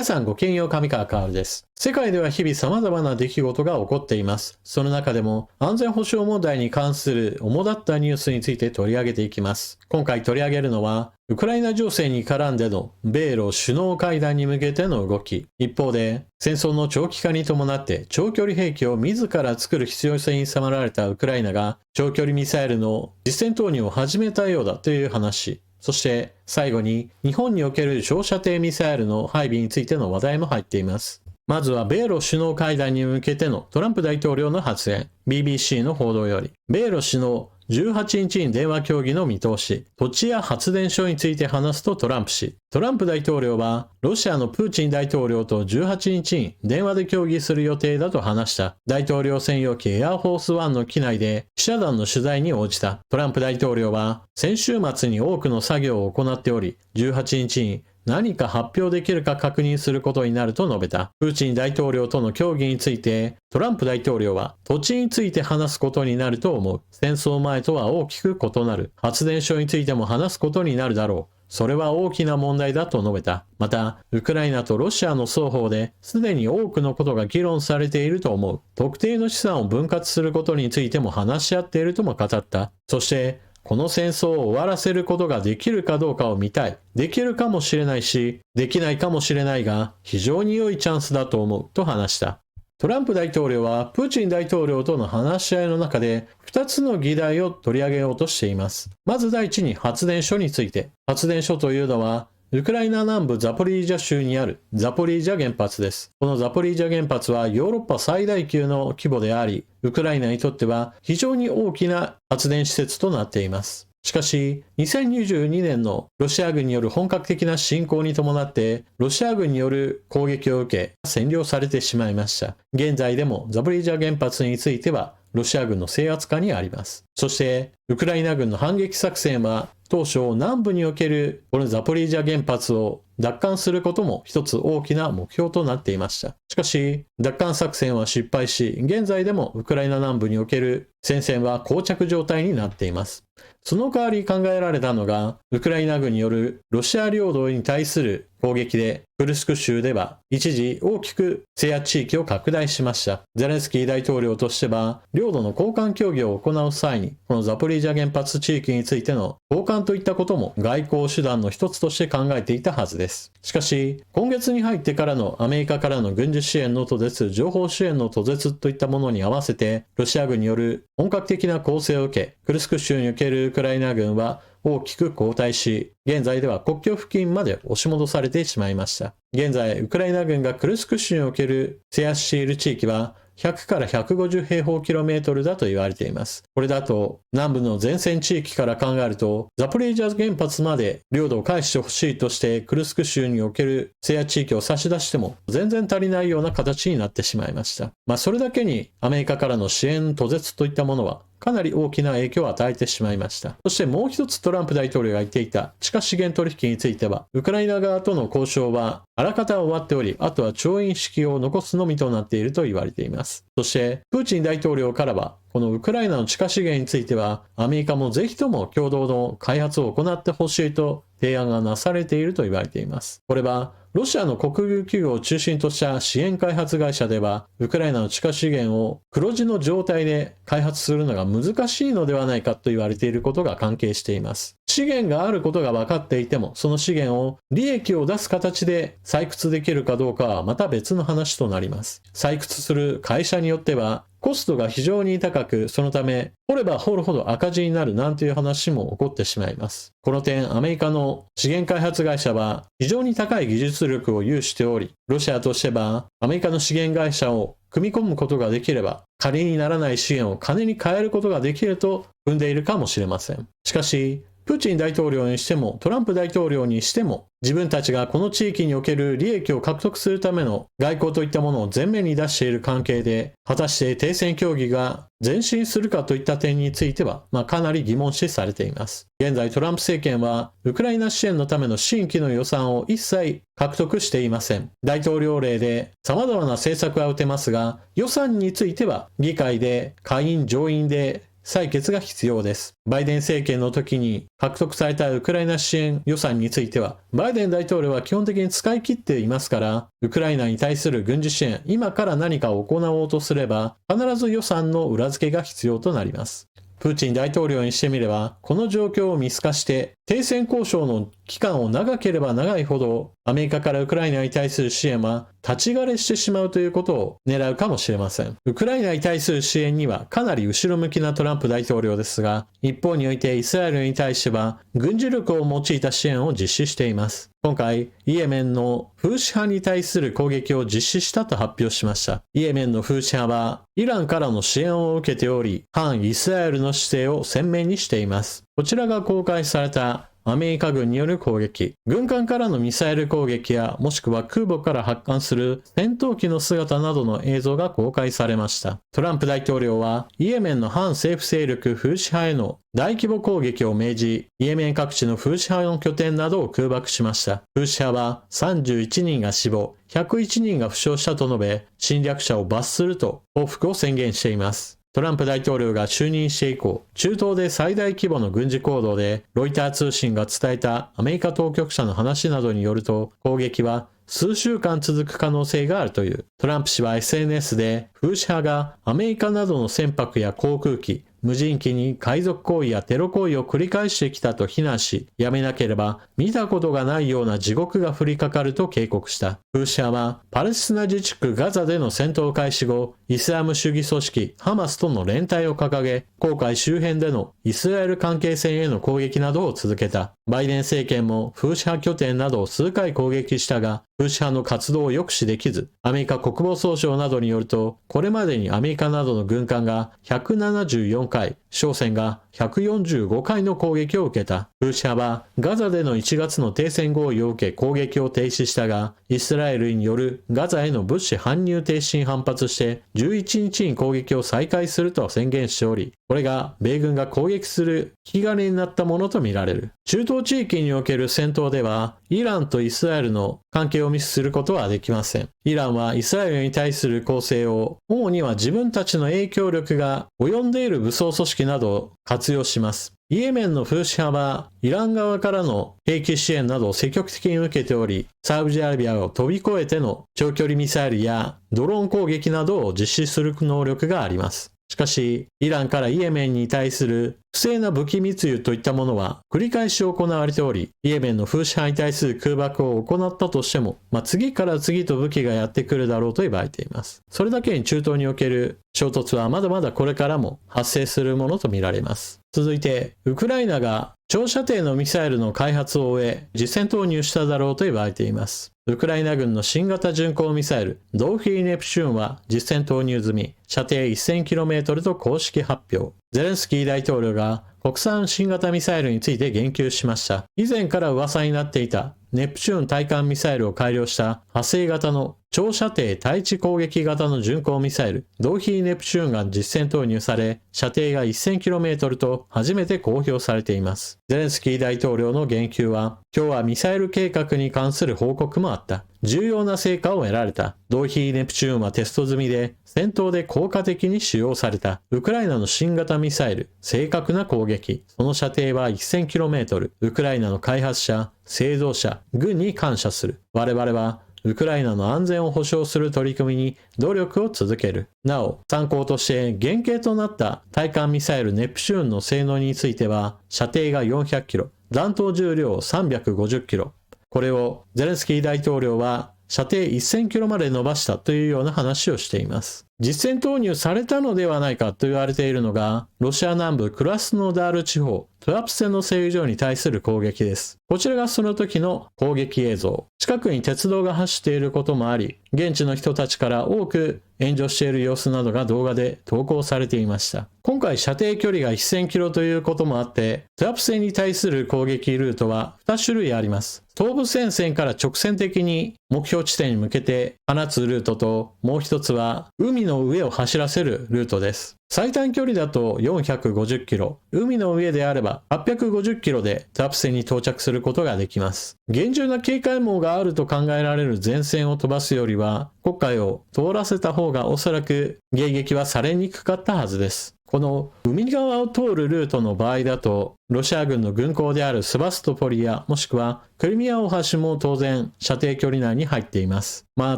皆さんごきげんよう、上川かおるです。世界では日々様々な出来事が起こっています。その中でも安全保障問題に関する主だったニュースについて取り上げていきます。今回取り上げるのは、ウクライナ情勢に絡んでの米ロ首脳会談に向けての動き。一方で、戦争の長期化に伴って長距離兵器を自ら作る必要性に迫られたウクライナが長距離ミサイルの実戦投入を始めたようだという話。そして最後に日本における長射程ミサイルの配備についての話題も入っています。まずは米ロ首脳会談に向けてのトランプ大統領の発言。BBC の報道より、米ロ首脳18日に電話協議の見通し、土地や発電所について話すとトランプ氏。トランプ大統領はロシアのプーチン大統領と18日に電話で協議する予定だと話した。大統領専用機エアフォースワンの機内で記者団の取材に応じた。トランプ大統領は先週末に多くの作業を行っており、18日に何か発表できるか確認することになると述べた。プーチン大統領との協議について、トランプ大統領は土地について話すことになると思う。戦争前とは大きく異なる。発電所についても話すことになるだろう。それは大きな問題だと述べた。また、ウクライナとロシアの双方ですでに多くのことが議論されていると思う。特定の資産を分割することについても話し合っているとも語った。そして、この戦争を終わらせることができるかどうかを見たい。できるかもしれないし、できないかもしれないが、非常に良いチャンスだと思うと話した。トランプ大統領はプーチン大統領との話し合いの中で2つの議題を取り上げようとしています。まず第一に発電所について。発電所というのは、ウクライナ南部ザポリージャ州にあるザポリージャ原発です。このザポリージャ原発はヨーロッパ最大級の規模であり、ウクライナにとっては非常に大きな発電施設となっています。しかし、2022年のロシア軍による本格的な侵攻に伴って、ロシア軍による攻撃を受け、占領されてしまいました。現在でもザポリージャ原発については、ロシア軍の制圧下にあります。そして、ウクライナ軍の反撃作戦は、当初南部におけるこのザポリージャ原発を奪還することも一つ大きな目標となっていました。しかし、奪還作戦は失敗し、現在でもウクライナ南部における戦線は膠着状態になっています。その代わり考えられたのが、ウクライナ軍によるロシア領土に対する攻撃で、クルスク州では一時大きく制圧地域を拡大しました。ゼレンスキー大統領としては、領土の交換協議を行う際に、このザポリージャ原発地域についての交換といったことも外交手段の一つとして考えていたはずです。しかし、今月に入ってからのアメリカからの軍事支援の途絶、情報支援の途絶といったものに合わせて、ロシア軍による本格的な攻勢を受け、クルスク州におけるウクライナ軍は大きく後退し、現在では国境付近まで押し戻されてしまいました。現在、ウクライナ軍がクルスク州における制圧している地域は、100から150平方キロメートルだと言われています。これだと南部の前線地域から考えるとザポリージャ原発まで領土を返してほしいとしてクルスク州における制圧地域を差し出しても全然足りないような形になってしまいました。それだけにアメリカからの支援途絶といったものはかなり大きな影響を与えてしまいました。そしてもう一つトランプ大統領が言っていた地下資源取引については、ウクライナ側との交渉はあらかた終わっており、あとは調印式を残すのみとなっていると言われています。そして、プーチン大統領からは、このウクライナの地下資源については、アメリカもぜひとも共同の開発を行ってほしいと提案がなされていると言われています。これは、ロシアの国有企業を中心とした支援開発会社では、ウクライナの地下資源を黒字の状態で開発するのが難しいのではないかと言われていることが関係しています。資源があることが分かっていても、その資源を利益を出す形で採掘できるかどうかはまた別の話となります。採掘する会社によっては、コストが非常に高く、そのため、掘れば掘るほど赤字になるなんていう話も起こってしまいます。この点、アメリカの資源開発会社は非常に高い技術力を有しており、ロシアとしてはアメリカの資源会社を組み込むことができれば、金にならない資源を金に変えることができると踏んでいるかもしれません。しかし、プーチン大統領にしてもトランプ大統領にしても自分たちがこの地域における利益を獲得するための外交といったものを前面に出している関係で果たして停戦協議が前進するかといった点についてはかなり疑問視されています。現在トランプ政権はウクライナ支援のための新規の予算を一切獲得していません。大統領令で様々な政策は打てますが予算については議会で下院上院で採決が必要です。バイデン政権の時に獲得されたウクライナ支援予算については、バイデン大統領は基本的に使い切っていますから、ウクライナに対する軍事支援、今から何かを行おうとすれば、必ず予算の裏付けが必要となります。プーチン大統領にしてみれば、この状況を見透かして、停戦交渉の期間を長ければ長いほど、アメリカからウクライナに対する支援は立ち枯れしてしまうということを狙うかもしれません。ウクライナに対する支援にはかなり後ろ向きなトランプ大統領ですが、一方においてイスラエルに対しては軍事力を用いた支援を実施しています。今回、イエメンのフーシ派に対する攻撃を実施したと発表しました。イエメンのフーシ派は、イランからの支援を受けており、反イスラエルの姿勢を鮮明にしています。こちらが公開されたアメリカ軍による攻撃、軍艦からのミサイル攻撃やもしくは空母から発艦する戦闘機の姿などの映像が公開されました。トランプ大統領はイエメンの反政府勢力フーシ派への大規模攻撃を命じ、イエメン各地のフーシ派の拠点などを空爆しました。フーシ派は31人が死亡、101人が負傷したと述べ、侵略者を罰すると報復を宣言しています。トランプ大統領が就任して以降、中東で最大規模の軍事行動で、ロイター通信が伝えたアメリカ当局者の話などによると、攻撃は数週間続く可能性があるという。トランプ氏は SNS で、フーシ派がアメリカなどの船舶や航空機、無人機に海賊行為やテロ行為を繰り返してきたと非難し、やめなければ見たことがないような地獄が降りかかると警告した。フーシ派はパレスチナ自治区ガザでの戦闘開始後、イスラム主義組織ハマスとの連帯を掲げ、紅海周辺でのイスラエル関係線への攻撃などを続けた。バイデン政権もフーシ派拠点などを数回攻撃したが、フーシ派の活動を抑止できず、アメリカ国防総省などによると、これまでにアメリカなどの軍艦が174回、商船が145回の攻撃を受けた。フーシ派はガザでの1月の停戦合意を受け攻撃を停止したが、イスラエルによるガザへの物資搬入停止に反発して11日に攻撃を再開すると宣言しており、これが米軍が攻撃する引き金になったものとみられる。中東地域における戦闘では、イランとイスラエルの関係をミスすることはできません。イランはイスラエルに対する攻勢を、主には自分たちの影響力が及んでいる武装組織などを活用します。イエメンのフーシ派はイラン側からの兵器支援などを積極的に受けており、サウジアラビアを飛び越えての長距離ミサイルやドローン攻撃などを実施する能力があります。しかし、イランからイエメンに対する不正な武器密輸といったものは繰り返し行われており、イエメンのフーシ派に対する空爆を行ったとしても、次から次と武器がやってくるだろうと言われています。それだけに中東における衝突はまだまだこれからも発生するものとみられます。続いて、ウクライナが長射程のミサイルの開発を終え、実戦投入しただろうと言われています。ウクライナ軍の新型巡航ミサイル、ドーフィー・ネプチューンは実戦投入済み、射程 1000km と公式発表。ゼレンスキー大統領が国産新型ミサイルについて言及しました。以前から噂になっていたネプチューン対艦ミサイルを改良した派生型の長射程対地攻撃型の巡航ミサイル、ドーヒー・ネプチューンが実戦投入され、射程が 1000km と初めて公表されています。ゼレンスキー大統領の言及は、今日はミサイル計画に関する報告もあった。重要な成果を得られた。ドーヒー・ネプチューンはテスト済みで、戦闘で効果的に使用された。ウクライナの新型ミサイル、正確な攻撃。その射程は 1000km。ウクライナの開発者、製造者、軍に感謝する。我々は、ウクライナの安全を保障する取り組みに努力を続ける。なお、参考として原型となった対艦ミサイルネプチューンの性能については、射程が 400km、弾頭重量 350kg。これをゼレンスキー大統領は射程 1000km まで伸ばしたというような話をしています。実戦投入されたのではないかと言われているのが、ロシア南部クラスノダール地方、トラプセンの製油所に対する攻撃です。こちらがその時の攻撃映像。近くに鉄道が走っていることもあり、現地の人たちから多く援助している様子などが動画で投稿されていました。今回射程距離が 1000km ということもあって、トラプセンに対する攻撃ルートは2種類あります。東部戦線から直線的に目標地点に向けて放つルートと、もう一つは海の上を走らせるルートです。最短距離だと 450km、海の上であれば 850km でトラプセンに到着することができます。厳重な警戒網があると考えられる前線を飛ばすよりは、黒海を通らせた方がおそらく迎撃はされにくかったはずです。この海側を通るルートの場合だと、ロシア軍の軍港であるセバストポリやもしくはクリミア大橋も当然射程距離内に入っています。た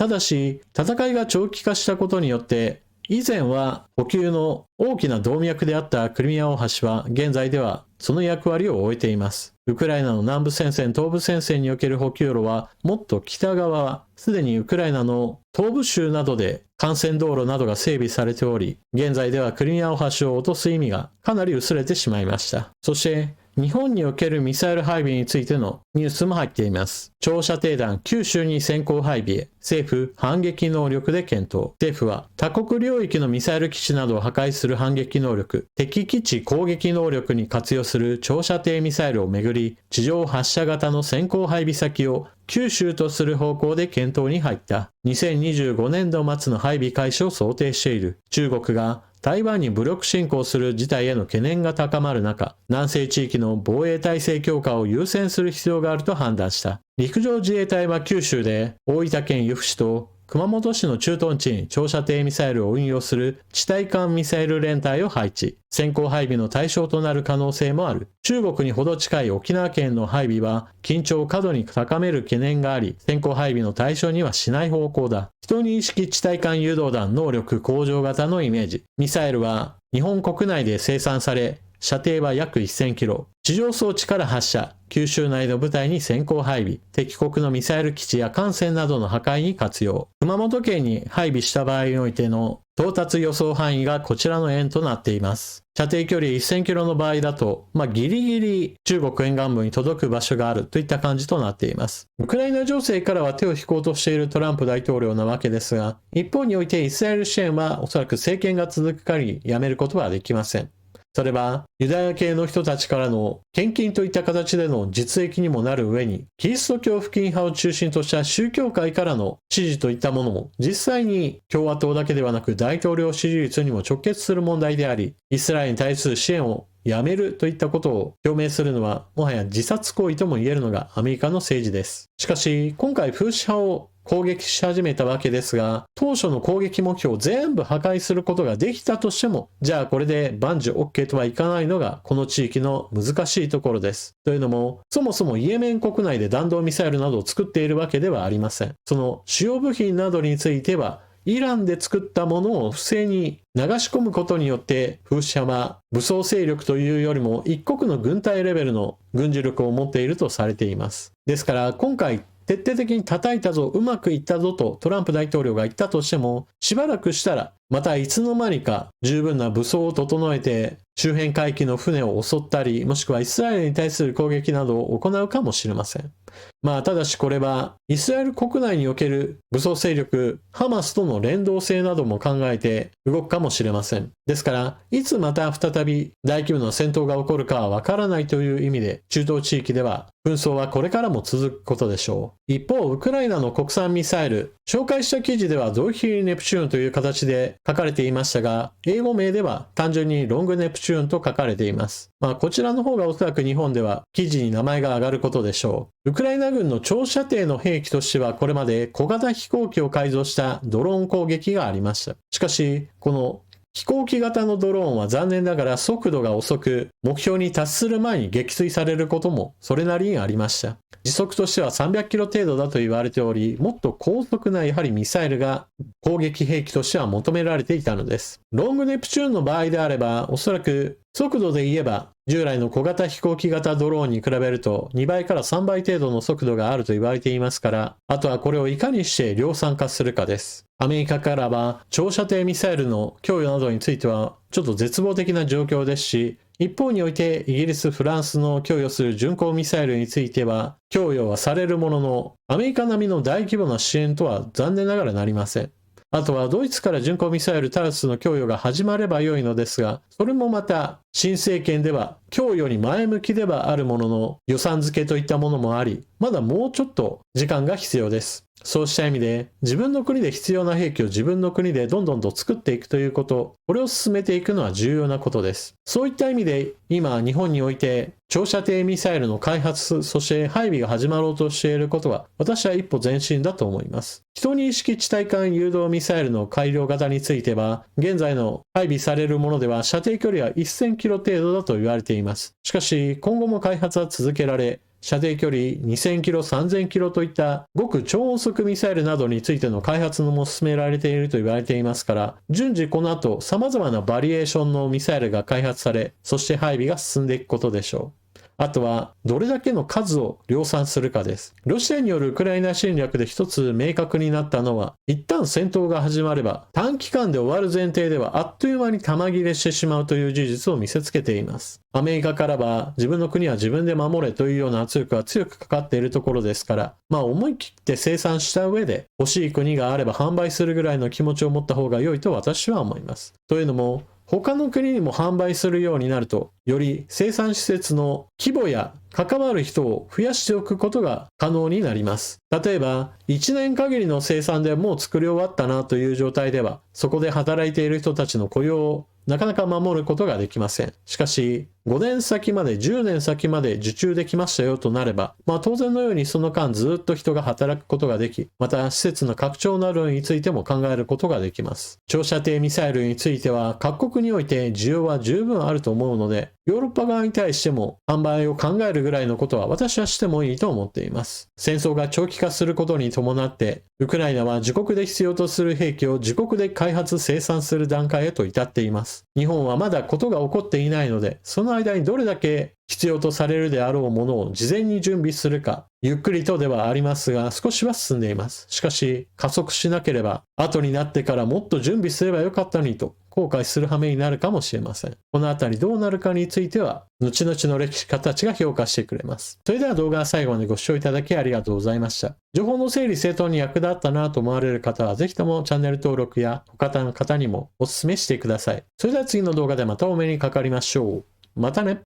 だし、戦いが長期化したことによって、以前は補給の大きな動脈であったクリミア大橋は現在ではその役割を終えています。ウクライナの南部戦線、東部戦線における補給路はもっと北側はすでにウクライナの東部州などで幹線道路などが整備されており、現在ではクリミア大橋を落とす意味がかなり薄れてしまいました。そして日本におけるミサイル配備についてのニュースも入っています。長射程弾九州に先行配備へ、政府反撃能力で検討。政府は他国領域のミサイル基地などを破壊する反撃能力、敵基地攻撃能力に活用する長射程ミサイルをめぐり、地上発射型の先行配備先を九州とする方向で検討に入った。2025年度末の配備開始を想定している。中国が台湾に武力侵攻する事態への懸念が高まる中、南西地域の防衛体制強化を優先する必要があると判断した。陸上自衛隊は九州で大分県由布市と熊本市の駐屯地に長射程ミサイルを運用する地対艦ミサイル連隊を配置。先行配備の対象となる可能性もある。中国にほど近い沖縄県の配備は緊張を過度に高める懸念があり、先行配備の対象にはしない方向だ。12式地対艦誘導弾能力向上型のイメージ。ミサイルは日本国内で生産され、射程は約1000キロ。地上装置から発射。九州内の部隊に先行配備。敵国のミサイル基地や艦船などの破壊に活用。熊本県に配備した場合においての到達予想範囲がこちらの円となっています。射程距離1000キロの場合だと、ギリギリ中国沿岸部に届く場所があるといった感じとなっています。ウクライナ情勢からは手を引こうとしているトランプ大統領なわけですが、一方においてイスラエル支援はおそらく政権が続く限りやめることはできません。それはユダヤ系の人たちからの献金といった形での実益にもなる上に、キリスト教福音派を中心とした宗教界からの支持といったものも実際に共和党だけではなく大統領支持率にも直結する問題であり、イスラエルに対する支援をやめるといったことを表明するのはもはや自殺行為とも言えるのがアメリカの政治です。しかし今回フーシ派を攻撃し始めたわけですが、当初の攻撃目標を全部破壊することができたとしても、じゃあこれで万事 OK とはいかないのがこの地域の難しいところです。というのも、そもそもイエメン国内で弾道ミサイルなどを作っているわけではありません。その主要部品などについては、イランで作ったものを不正に流し込むことによって、フーシ派は武装勢力というよりも一国の軍隊レベルの軍事力を持っているとされています。ですから今回徹底的に叩いたぞ、うまくいったぞとトランプ大統領が言ったとしても、しばらくしたらまたいつの間にか十分な武装を整えて周辺海域の船を襲ったり、もしくはイスラエルに対する攻撃などを行うかもしれません。ただしこれはイスラエル国内における武装勢力ハマスとの連動性なども考えて動くかもしれません。ですからいつまた再び大規模な戦闘が起こるかはわからないという意味で、中東地域では紛争はこれからも続くことでしょう。一方ウクライナの国産ミサイル、紹介した記事ではドイヒーネプチューンという形で書かれていましたが、英語名では単純にロングネプチューンと書かれています。こちらの方がおそらく日本では記事に名前が挙がることでしょう。ウクライナ軍の長射程の兵器としてはこれまで小型飛行機を改造したドローン攻撃がありました。しかしこの飛行機型のドローンは残念ながら速度が遅く、目標に達する前に撃墜されることもそれなりにありました。時速としては300キロ程度だと言われており、もっと高速なやはりミサイルが攻撃兵器としては求められていたのです。ロングネプチューンの場合であれば、おそらく速度で言えば従来の小型飛行機型ドローンに比べると2倍から3倍程度の速度があると言われていますから、あとはこれをいかにして量産化するかです。アメリカからは長射程ミサイルの供与などについてはちょっと絶望的な状況ですし、一方においてイギリス、フランスの供与する巡航ミサイルについては供与はされるものの、アメリカ並みの大規模な支援とは残念ながらなりません。あとはドイツから巡航ミサイルタウスの供与が始まれば良いのですが、それもまた新政権では供与に前向きではあるものの、予算付けといったものもあり、まだもうちょっと時間が必要です。そうした意味で、自分の国で必要な兵器を自分の国でどんどんと作っていくということ、これを進めていくのは重要なことです。そういった意味で、今、日本において、長射程ミサイルの開発、そして配備が始まろうとしていることは、私は一歩前進だと思います。12式地対艦誘導ミサイルの改良型については、現在の配備されるものでは射程距離は1000キロ程度だと言われています。しかし、今後も開発は続けられ、射程距離2000キロ、3000キロといった極超音速ミサイルなどについての開発も進められていると言われていますから、順次この後様々なバリエーションのミサイルが開発され、そして配備が進んでいくことでしょう。あとは、どれだけの数を量産するかです。ロシアによるウクライナ侵略で一つ明確になったのは、一旦戦闘が始まれば、短期間で終わる前提ではあっという間に弾切れしてしまうという事実を見せつけています。アメリカからは、自分の国は自分で守れというような圧力が強くかかっているところですから、思い切って生産した上で、欲しい国があれば販売するぐらいの気持ちを持った方が良いと私は思います。というのも、他の国にも販売するようになると、より生産施設の規模や関わる人を増やしておくことが可能になります。例えば、1年限りの生産でもう作り終わったなという状態では、そこで働いている人たちの雇用をなかなか守ることができません。しかし、5年先まで10年先まで受注できましたよとなれば、当然のようにその間ずっと人が働くことができ、また施設の拡張などについても考えることができます。長射程ミサイルについては各国において需要は十分あると思うので、ヨーロッパ側に対しても販売を考えるぐらいのことは私はしてもいいと思っています。戦争が長期化することに伴って、ウクライナは自国で必要とする兵器を自国で開発生産する段階へと至っています。日本はまだことが起こっていないので、その間にどれだけ必要とされるであろうものを事前に準備するか、ゆっくりとではありますが少しは進んでいます。しかし加速しなければ後になってからもっと準備すればよかったのにと後悔する羽目になるかもしれません。このあたりどうなるかについては後々の歴史家たちが評価してくれます。それでは動画は最後までご視聴いただきありがとうございました。情報の整理整頓に役立ったなと思われる方はぜひともチャンネル登録や他の方にもお勧めしてください。それでは次の動画でまたお目にかかりましょう。またね。